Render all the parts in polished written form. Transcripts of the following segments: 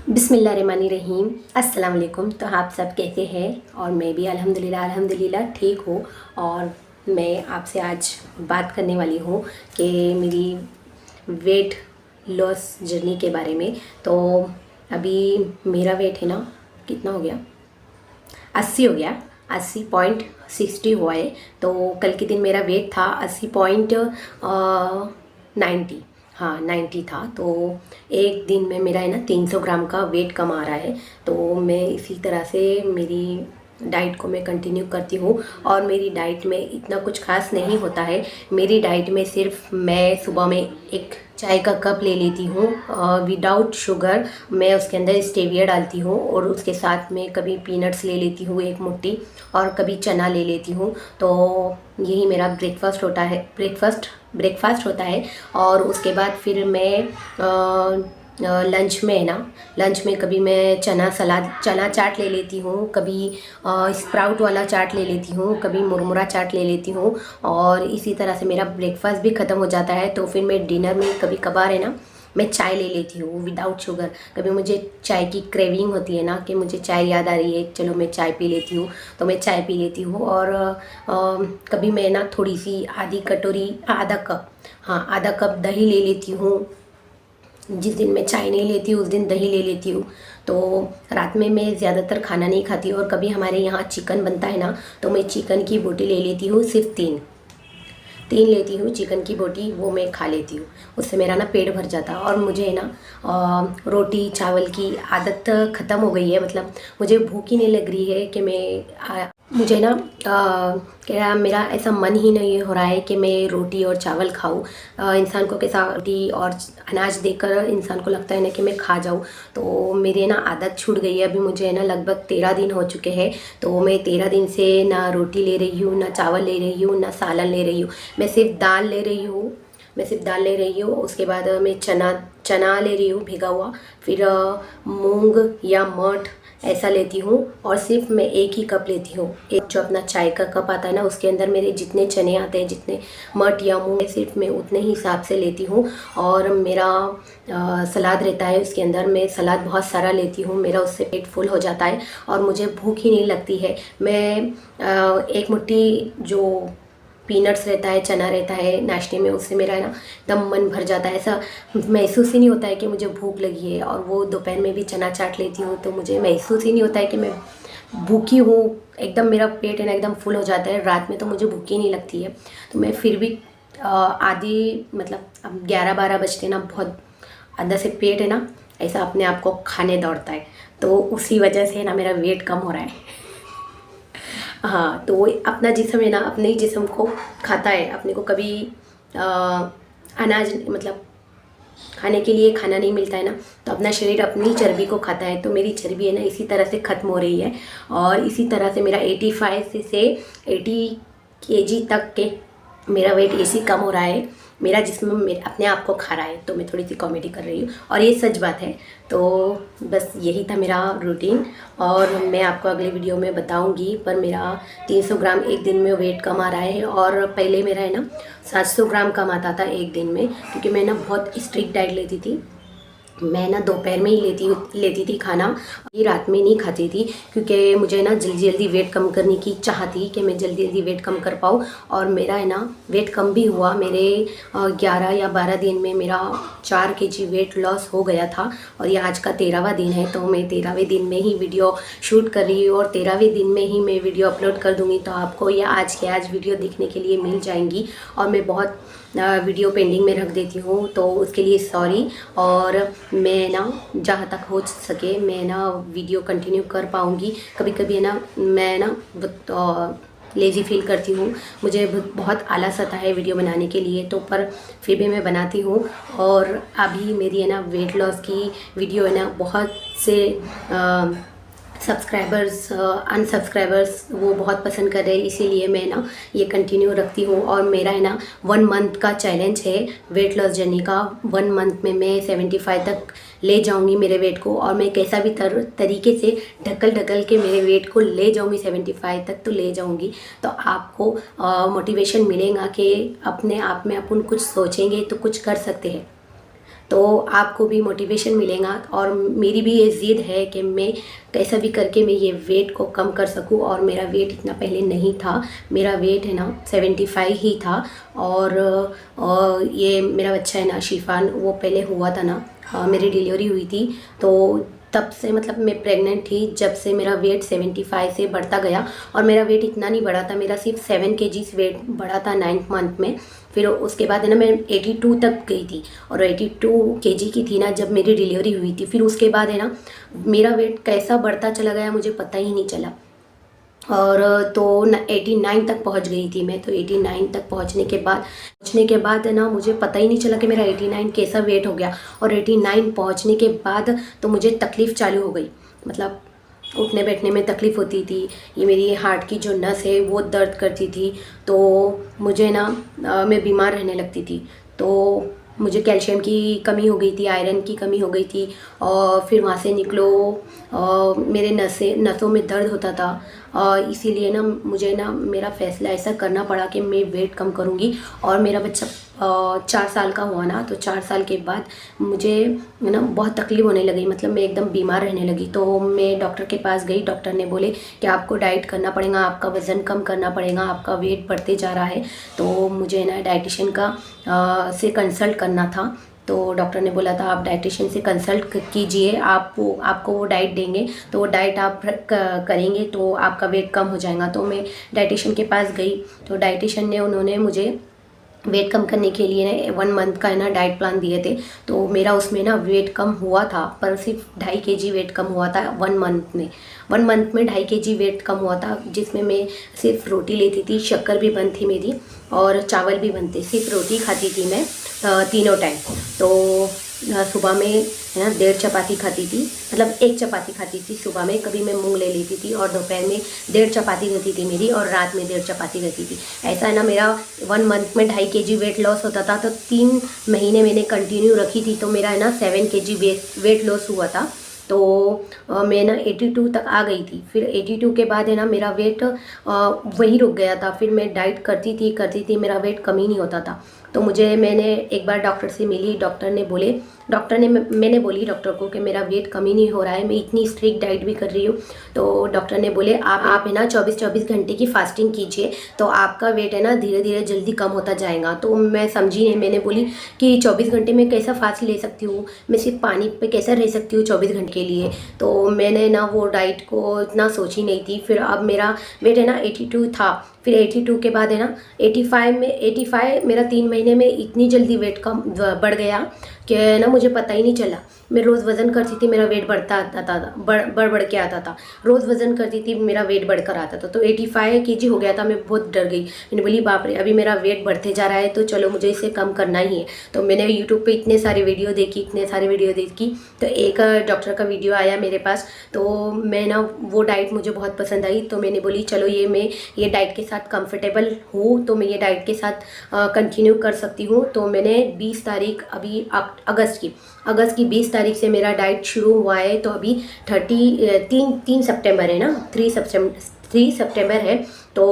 बिस्मिल्लाहिर्रहमानिर्रहीम। अस्सलाम वालेकुम। तो आप सब कैसे हैं? और मैं भी अल्हम्दुलिल्लाह ठीक हूँ। और मैं आपसे आज बात करने वाली हूँ कि मेरी वेट लॉस जर्नी के बारे में। तो अभी मेरा वेट है ना, कितना हो गया, 80 हो गया, 80.60 हुआ है। तो कल के दिन मेरा वेट था 80.90, हाँ 90 था। तो एक दिन में मेरा है ना 300 ग्राम का वेट कम आ रहा है। तो मैं इसी तरह से मेरी डाइट को मैं कंटिन्यू करती हूँ। और मेरी डाइट में इतना कुछ खास नहीं होता है। मेरी डाइट में सिर्फ मैं सुबह में एक चाय का कप ले लेती हूँ विदाउट शुगर। मैं उसके अंदर स्टेविया डालती हूँ और उसके साथ में कभी पीनट्स ले लेती हूँ एक मुट्ठी, और कभी चना ले लेती हूँ। तो यही मेरा ब्रेकफास्ट होता है। और उसके बाद फिर मैं लंच में है ना, लंच में कभी मैं चना चाट ले लेती हूँ, कभी स्प्राउट वाला चाट ले लेती हूँ, कभी मुरमुरा चाट ले लेती हूँ। और इसी तरह से मेरा ब्रेकफास्ट भी ख़त्म हो जाता है। तो फिर मैं डिनर में कभी कभार है ना, मैं चाय ले लेती हूँ विदाउट शुगर। कभी मुझे चाय की क्रेविंग होती है ना, कि मुझे चाय याद आ रही है, चलो मैं चाय पी लेती हूँ, तो मैं चाय पी लेती हूँ। और कभी मैं ना थोड़ी सी आधा कप दही ले लेती हूँ। जिस दिन मैं चाय नहीं लेती हूँ उस दिन दही ले लेती हूँ। तो रात में मैं ज़्यादातर खाना नहीं खाती। और कभी हमारे यहाँ चिकन बनता है ना, तो मैं चिकन की बोटी ले लेती हूँ, सिर्फ तीन लेती हूँ चिकन की बोटी, वो मैं खा लेती हूँ। उससे मेरा ना पेट भर जाता है। और मुझे है ना रोटी चावल की आदत ख़त्म हो गई है। मतलब मुझे भूख ही नहीं लग रही है कि मुझे ना क्या, मेरा ऐसा मन ही नहीं हो रहा है कि मैं रोटी और चावल खाऊं। इंसान को कैसा रोटी और अनाज देखकर इंसान को लगता है ना कि मैं खा जाऊं। तो मेरी ना आदत छूट गई है। अभी मुझे ना लगभग 13 दिन हो चुके हैं। तो मैं 13 दिन से ना रोटी ले रही हूँ, ना चावल ले रही हूँ, ना सालन ले रही हूँ। मैं सिर्फ दाल ले रही हूँ। उसके बाद मैं चना ले रही हूँ भिगा हुआ, फिर मूंग या मठ ऐसा लेती हूँ। और सिर्फ मैं एक ही कप लेती हूँ। एक जो अपना चाय का कप आता है ना, उसके अंदर मेरे जितने चने आते हैं, जितने मठ या मूंग, सिर्फ मैं उतने ही हिसाब से लेती हूँ। और मेरा सलाद रहता है, उसके अंदर मैं सलाद बहुत सारा लेती हूँ। मेरा उससे पेट फुल हो जाता है और मुझे भूख ही नहीं लगती है। मैं एक मुट्ठी जो पीनट्स रहता है, चना रहता है नाश्ते में, उससे मेरा है ना एकदम मन भर जाता है। ऐसा महसूस ही नहीं होता है कि मुझे भूख लगी है। और वो दोपहर में भी चना चाट लेती हूँ तो मुझे महसूस ही नहीं होता है कि मैं भूखी हूँ। एकदम मेरा पेट है ना एकदम फुल हो जाता है। रात में तो मुझे भूख ही नहीं लगती है। तो मैं फिर भी मतलब अब 11-12 बजते ना, बहुत अंदर से पेट है ना ऐसा अपने आप को खाने दौड़ता है। तो उसी वजह से ना मेरा वेट कम हो रहा है। हाँ, तो अपना जिस्म है ना अपने ही जिस्म को खाता है। अपने को कभी अनाज मतलब खाने के लिए खाना नहीं मिलता है ना, तो अपना शरीर अपनी चर्बी को खाता है। तो मेरी चर्बी है ना इसी तरह से ख़त्म हो रही है। और इसी तरह से मेरा 85 से 80 kg तक के मेरा वेट ऐसे कम हो रहा है। मेरा जिस्म मेरे अपने आप को खा रहा है। तो मैं थोड़ी सी कॉमेडी कर रही हूँ और ये सच बात है। तो बस यही था मेरा रूटीन। और मैं आपको अगले वीडियो में बताऊंगी। पर मेरा 300 ग्राम एक दिन में वेट कम आ रहा है। और पहले मेरा है ना 700 ग्राम कम आता था एक दिन में, क्योंकि मैं ना बहुत स्ट्रिक्ट डाइट लेती थी। मैं ना दोपहर में ही लेती थी खाना, ये रात में नहीं खाती थी। क्योंकि मुझे ना जल्दी जल्दी वेट कम करने की चाह थी कि मैं जल्दी जल्दी वेट कम कर पाऊँ। और मेरा है ना वेट कम भी हुआ। मेरे 11 या 12 दिन में मेरा 4 kg वेट लॉस हो गया था। और ये आज का 13वां दिन है। तो मैं 13वें दिन में ही वीडियो शूट कर रही हूँ और 13वें दिन में ही मैं वीडियो अपलोड कर दूँगी। तो आपको ये आज वीडियो देखने के लिए मिल जाएंगी। और मैं बहुत वीडियो पेंडिंग में रख देती हूँ, तो उसके लिए सॉरी। और मैं ना जहाँ तक हो सके मैं ना वीडियो कंटिन्यू कर पाऊँगी। कभी कभी है ना मैं ना लेज़ी फील करती हूँ, मुझे बहुत आलस आता है वीडियो बनाने के लिए। तो पर फिर भी मैं बनाती हूँ। और अभी मेरी है ना वेट लॉस की वीडियो है ना बहुत से सब्सक्राइबर्स अनसब्सक्राइबर्स वो बहुत पसंद कर रहे हैं, इसीलिए मैं ना ये कंटिन्यू रखती हूँ। और मेरा है ना 1 मंथ का चैलेंज है वेट लॉस जर्नी का। 1 मंथ में मैं 75 तक ले जाऊँगी मेरे वेट को। और मैं कैसा भी तरीके से ढकल के मेरे वेट को ले जाऊँगी 75 तक, तो ले जाऊँगी। तो आपको मोटिवेशन मिलेगा कि अपने आप में अपन कुछ सोचेंगे तो कुछ कर सकते हैं। तो आपको भी मोटिवेशन मिलेगा। और मेरी भी ये ज़िद है कि मैं कैसा भी करके मैं ये वेट को कम कर सकूं। और मेरा वेट इतना पहले नहीं था, मेरा वेट है ना 75 ही था। और ये मेरा बच्चा है ना शिफान, वो पहले हुआ था ना, मेरी डिलीवरी हुई थी तो तब से मतलब मैं प्रेग्नेंट थी जब से मेरा वेट 75 से बढ़ता गया। और मेरा वेट इतना नहीं बढ़ा था, मेरा सिर्फ 7 kg वेट बढ़ा था 9th मंथ में। फिर उसके बाद है ना मैं 82 तक गई थी, और 82 kg की थी ना जब मेरी डिलीवरी हुई थी। फिर उसके बाद है ना मेरा वेट कैसा बढ़ता चला गया मुझे पता ही नहीं चला। और तो 89 तक पहुंच गई थी मैं। तो 89 तक पहुंचने के बाद है ना मुझे पता ही नहीं चला कि मेरा 89 कैसा वेट हो गया। और 89 पहुंचने के बाद तो मुझे तकलीफ़ चालू हो गई, मतलब उठने बैठने में तकलीफ़ होती थी। ये मेरी हार्ट की जो नस है वो दर्द करती थी, तो मुझे ना मैं बीमार रहने लगती थी। तो मुझे कैल्शियम की कमी हो गई थी, आयरन की कमी हो गई थी। और फिर वहाँ से निकलो मेरे नसों में दर्द होता था। इसीलिए ना मुझे ना मेरा फ़ैसला ऐसा करना पड़ा कि मैं वेट कम करूँगी। और मेरा बच्चा 4 साल का हुआ ना, तो 4 साल के बाद मुझे ना बहुत तकलीफ़ होने लगी, मतलब मैं एकदम बीमार रहने लगी। तो मैं डॉक्टर के पास गई, डॉक्टर ने बोले कि आपको डाइट करना पड़ेगा, आपका वज़न कम करना पड़ेगा, आपका वेट बढ़ते जा रहा है। तो मुझे ना डाइटिशियन का से कंसल्ट करना था। तो डॉक्टर ने बोला था आप डाइटिशियन से कंसल्ट कीजिए, आपको वो डाइट देंगे, तो वो डाइट आप करेंगे तो आपका वेट कम हो जाएगा। तो मैं डाइटिशियन के पास गई, तो डाइटिशियन ने उन्होंने मुझे वेट कम करने के लिए ना 1 मंथ का है ना डाइट प्लान दिए थे। तो मेरा उसमें ना वेट कम हुआ था, पर सिर्फ 2.5 kg वेट कम हुआ था 1 मंथ में। 1 मंथ में 2.5 kg वेट कम हुआ था, जिसमें मैं सिर्फ रोटी लेती थी, शक्कर भी बंद थी मेरी और चावल भी बंद थे। सिर्फ रोटी खाती थी मैं तीनों टाइम। तो सुबह में है ना 1.5 चपाती खाती थी, मतलब 1 चपाती खाती थी सुबह में, कभी मैं मूंग ले लेती थी। और दोपहर में 1.5 चपाती रहती थी मेरी, और रात में 1.5 चपाती रहती थी। ऐसा है ना मेरा 1 मंथ में 2.5 kg वेट लॉस होता था। तो 3 महीने मैंने कंटिन्यू रखी थी, तो मेरा है ना 7 kg वेट लॉस हुआ था। तो मैं ना 82 तक आ गई थी। फिर 82 के बाद है ना मेरा वेट वहीं रुक गया था। फिर मैं डाइट करती थी, मेरा वेट कम ही नहीं होता था। तो मैंने एक बार डॉक्टर से मिली, मैंने बोली डॉक्टर को कि मेरा वेट कम ही नहीं हो रहा है, मैं इतनी स्ट्रिक्ट डाइट भी कर रही हूँ। तो डॉक्टर ने बोले आप है ना 24 घंटे की फास्टिंग कीजिए, तो आपका वेट है ना धीरे धीरे जल्दी कम होता जाएगा। तो मैं समझी नहीं, मैंने बोली कि 24 घंटे में कैसा फास्ट ले सकती हूँ, मैं सिर्फ पानी पे कैसा रह सकती हूँ 24 घंटे के लिए। तो मैंने ना वो डाइट को इतना सोची नहीं थी। फिर अब मेरा वेट है ना 82 था। फिर 82 के बाद है ना 85 मेरा 3 महीने में इतनी जल्दी वेट कम बढ़ गया कि ना मुझे पता ही नहीं चला। मैं रोज़ वज़न करती थी, मेरा वेट बढ़ता आता था, बढ़ के आता था। रोज़ वज़न करती थी, मेरा वेट बढ़कर आता था। तो 85 kg हो गया था। मैं बहुत डर गई, मैंने बोली बाप रे, अभी मेरा वेट बढ़ते जा रहा है, तो चलो मुझे इसे कम करना ही है। तो मैंने यूट्यूब पे इतने सारे वीडियो देखी, तो एक डॉक्टर का वीडियो आया मेरे पास। तो मैं ना वो डाइट मुझे बहुत पसंद आई। तो मैंने बोली चलो मैं ये डाइट के साथ कंफर्टेबल हूँ, तो मैं ये डाइट के साथ कंटिन्यू कर सकती हूँ। तो मैंने 20 तारीख अभी अगस्त की 20 तारीख से मेरा डाइट शुरू हुआ है। तो अभी 3 सितंबर है ना, 3 सितंबर है। तो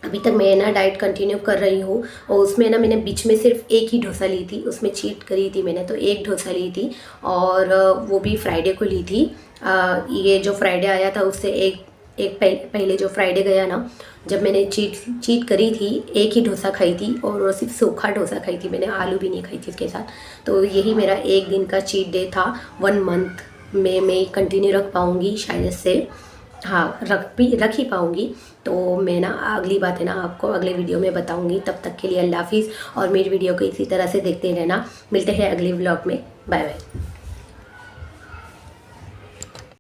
अभी तक मैं ना डाइट कंटिन्यू कर रही हूँ। और उसमें ना मैंने बीच में सिर्फ एक ही डोसा ली थी, उसमें चीट करी थी मैंने, तो एक डोसा ली थी, और वो भी फ्राइडे को ली थी। ये जो फ्राइडे आया था उससे एक पहले जो फ्राइडे गया ना, जब मैंने चीट करी थी, एक ही डोसा खाई थी, और सिर्फ सूखा डोसा खाई थी मैंने, आलू भी नहीं खाई थी उसके साथ। तो यही मेरा एक दिन का चीट डे था। 1 मंथ में मैं कंटिन्यू रख पाऊँगी शायद से, हाँ रख ही पाऊँगी। तो मैं ना अगली बात है ना आपको अगले वीडियो में बताऊँगी। तब तक के लिए अल्लाह हाफिज़, और मेरी वीडियो को इसी तरह से देखते रहना। मिलते हैं अगले व्लॉग में, बाय बाय।